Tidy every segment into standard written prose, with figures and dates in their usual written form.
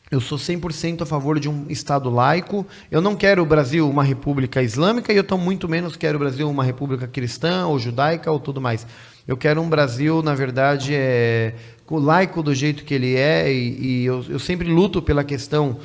Eu sou 100% a favor de um Estado laico. Eu não quero o Brasil uma república islâmica e eu tão muito menos quero o Brasil uma república cristã ou judaica ou tudo mais. Eu quero um Brasil, na verdade, laico do jeito que ele é e eu sempre luto pela questão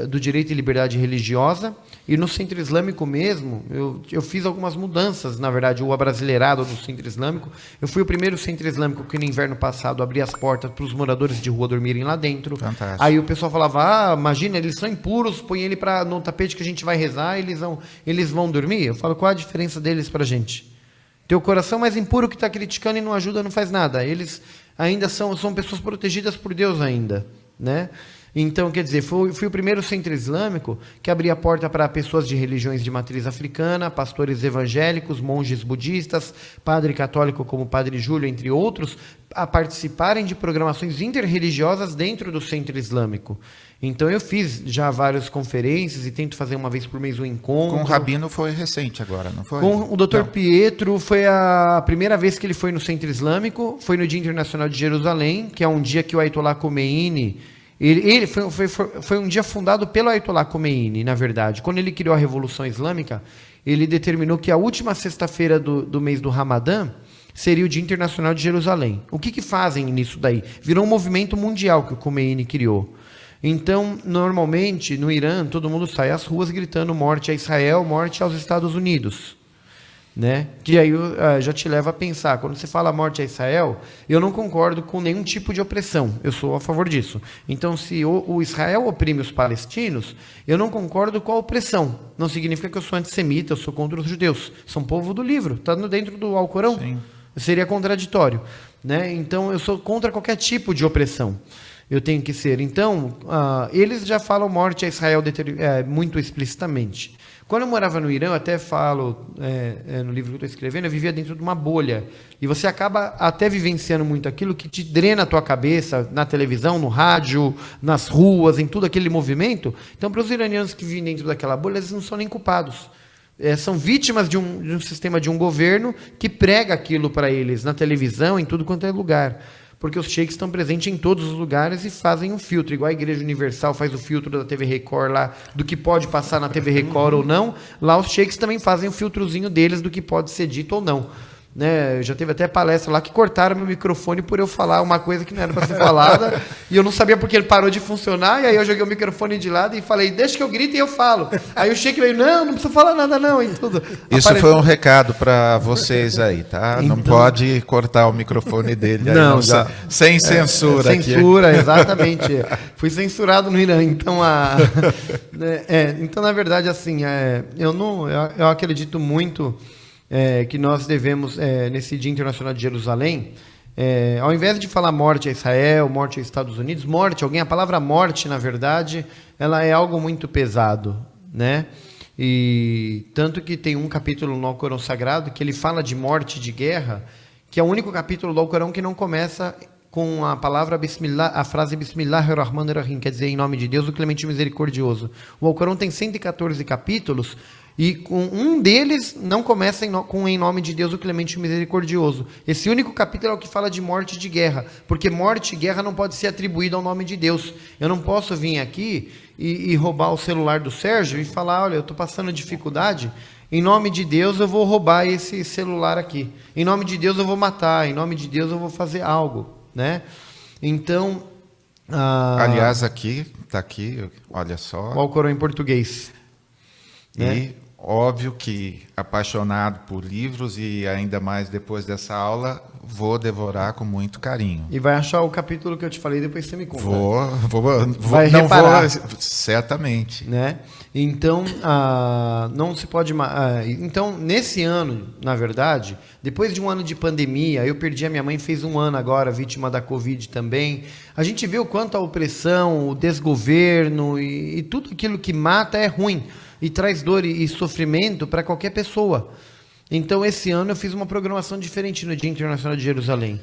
do direito e liberdade religiosa. E no Centro Islâmico mesmo, eu fiz algumas mudanças, na verdade, o abrasileirado do Centro Islâmico. Eu fui o primeiro Centro Islâmico que no inverno passado abria as portas para os moradores de rua dormirem lá dentro. Fantástico. Aí o pessoal falava, imagina, eles são impuros, põe ele no tapete que a gente vai rezar, eles vão dormir. Eu falo, qual a diferença deles para a gente? Teu coração mais impuro que está criticando e não ajuda, não faz nada. Eles ainda são pessoas protegidas por Deus ainda, né? Então, quer dizer, fui o primeiro centro islâmico que abria a porta para pessoas de religiões de matriz africana, pastores evangélicos, monges budistas, padre católico como Padre Júlio, entre outros, a participarem de programações interreligiosas dentro do centro islâmico. Então, eu fiz já várias conferências e tento fazer uma vez por mês um encontro. Com o Rabino foi recente agora, não foi? Com o Dr. Pietro, foi a primeira vez que ele foi no centro islâmico, foi no Dia Internacional de Jerusalém, que é um dia que o Ayatollah Khomeini... Ele foi um dia fundado pelo Ayatollah Khomeini, na verdade. Quando ele criou a Revolução Islâmica, ele determinou que a última sexta-feira do mês do Ramadã seria o Dia Internacional de Jerusalém. O que fazem nisso daí? Virou um movimento mundial que o Khomeini criou. Então, normalmente, no Irã, todo mundo sai às ruas gritando morte a Israel, morte aos Estados Unidos. Né? Que aí já te leva a pensar, quando você fala morte a Israel, eu não concordo com nenhum tipo de opressão, eu sou a favor disso. Então, se o Israel oprime os palestinos, eu não concordo com a opressão. Não significa que eu sou antissemita, eu sou contra os judeus. São povo do livro, está dentro do Alcorão. Sim. Seria contraditório. Né? Então, eu sou contra qualquer tipo de opressão. Eu tenho que ser. Então, eles já falam morte a Israel muito explicitamente. Quando eu morava no Irã, eu até falo no livro que eu estou escrevendo, eu vivia dentro de uma bolha. E você acaba até vivenciando muito aquilo que te drena a tua cabeça, na televisão, no rádio, nas ruas, em tudo aquele movimento. Então, para os iranianos que vivem dentro daquela bolha, eles não são nem culpados. São vítimas de um sistema, de um governo que prega aquilo para eles, na televisão, em tudo quanto é lugar. Porque os sheiks estão presentes em todos os lugares e fazem um filtro, igual a Igreja Universal faz o filtro da TV Record lá, do que pode passar na TV Record ou não, lá os sheiks também fazem o filtrozinho deles do que pode ser dito ou não. Né? Já teve até palestra lá que cortaram meu microfone por eu falar uma coisa que não era para ser falada, e eu não sabia porque ele parou de funcionar, e aí eu joguei o microfone de lado e falei, deixa que eu grito e eu falo. Aí o sheik veio, não precisa falar nada não, e tudo. Isso foi um recado para vocês aí, tá? Então, não pode cortar o microfone dele aí, não, sem censura. Censura, aqui. Exatamente. Fui censurado no Irã, então então na verdade assim, eu acredito muito que nós devemos, nesse Dia Internacional de Jerusalém, ao invés de falar morte a Israel, morte aos Estados Unidos, a palavra morte, na verdade, ela é algo muito pesado, né? E tanto que tem um capítulo no Alcorão Sagrado que ele fala de morte, de guerra, que é o único capítulo do Alcorão que não começa com a palavra Bismillah, a frase Bismillahirrahmanirrahim, quer dizer, em nome de Deus, o Clemente Misericordioso. O Alcorão tem 114 capítulos, e com um deles não começa com em nome de Deus, o Clemente Misericordioso. Esse único capítulo é o que fala de morte e de guerra, porque morte e guerra não pode ser atribuído ao nome de Deus. Eu não posso vir aqui e roubar o celular do Sérgio e falar, olha, eu estou passando dificuldade, em nome de Deus eu vou roubar esse celular aqui. Em nome de Deus eu vou matar, em nome de Deus eu vou fazer algo. Né? Então, aliás, está aqui, olha só. O Alcorão em português. E né? Óbvio que apaixonado por livros e ainda mais depois dessa aula, vou devorar com muito carinho. E vai achar o capítulo que eu te falei, depois você me conta. Certamente. Né? Então, não se pode... então, nesse ano, na verdade, depois de um ano de pandemia, eu perdi a minha mãe, fez um ano agora, vítima da Covid também. A gente vê o quanto a opressão, o desgoverno e tudo aquilo que mata é ruim. E traz dor e sofrimento para qualquer pessoa. Então, esse ano eu fiz uma programação diferente no Dia Internacional de Jerusalém.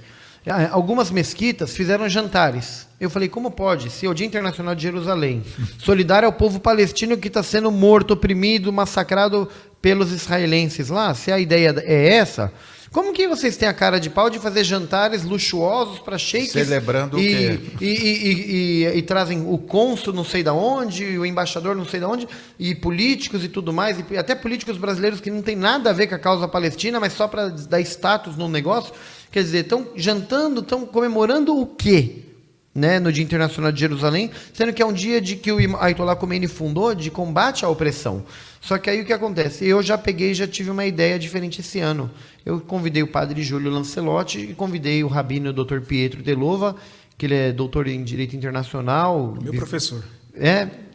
Algumas mesquitas fizeram jantares. Eu falei, como pode? Se é o Dia Internacional de Jerusalém, solidário ao povo palestino que está sendo morto, oprimido, massacrado pelos israelenses lá, se a ideia é essa, Como que vocês têm a cara de pau de fazer jantares luxuosos para sheiks? Celebrando o quê? E trazem o cônsul não sei da onde, o embaixador não sei da onde, e políticos e tudo mais, e até políticos brasileiros que não tem nada a ver com a causa palestina, mas só para dar status no negócio. Quer dizer, estão jantando, estão comemorando o quê? Né, no Dia Internacional de Jerusalém, sendo que é um dia de que o Ayatollah Khomeini fundou de combate à opressão. Só que aí o que acontece? Eu já tive uma ideia diferente esse ano. Eu convidei o padre Júlio Lancelotti e convidei o rabino Dr. Pietro Delova, que ele é doutor em Direito Internacional. Meu professor.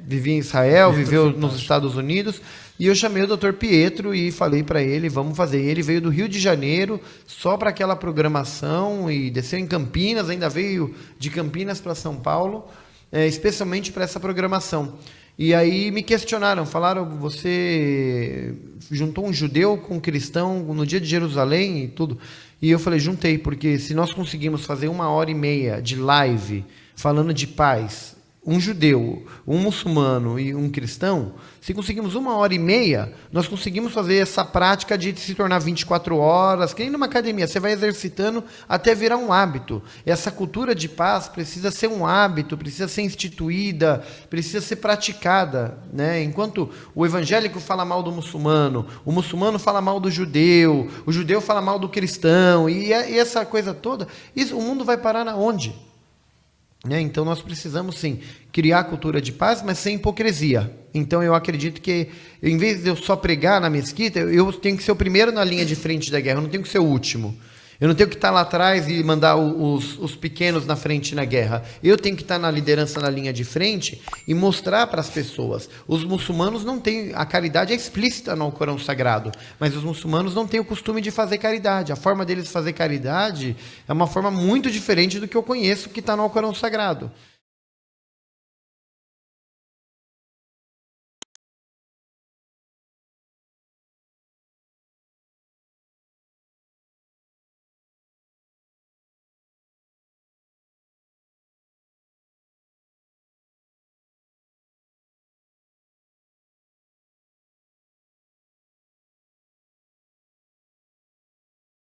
Vivia em Israel, viveu nos Estados Unidos, e eu chamei o Dr. Pietro e falei para ele, vamos fazer. Ele veio do Rio de Janeiro só para aquela programação e desceu em Campinas, ainda veio de Campinas para São Paulo, especialmente para essa programação. E aí me questionaram, falaram, você juntou um judeu com um cristão no dia de Jerusalém e tudo? E eu falei, juntei, porque se nós conseguimos fazer 1h30 de live falando de paz, um judeu, um muçulmano e um cristão, se conseguimos 1h30, nós conseguimos fazer essa prática de se tornar 24 horas, que nem numa academia, você vai exercitando até virar um hábito. Essa cultura de paz precisa ser um hábito, precisa ser instituída, precisa ser praticada, né? Enquanto o evangélico fala mal do muçulmano, o muçulmano fala mal do judeu, o judeu fala mal do cristão, e essa coisa toda, o mundo vai parar na onde? Então nós precisamos sim criar cultura de paz, mas sem hipocrisia. Então eu acredito que, em vez de eu só pregar na mesquita, eu tenho que ser o primeiro na linha de frente da guerra, eu não tenho que ser o último. Eu não tenho que estar lá atrás e mandar os pequenos na frente na guerra. Eu tenho que estar na liderança na linha de frente e mostrar para as pessoas. Os muçulmanos não têm... A caridade é explícita no Corão Sagrado, mas os muçulmanos não têm o costume de fazer caridade. A forma deles fazer caridade é uma forma muito diferente do que eu conheço que está no Corão Sagrado.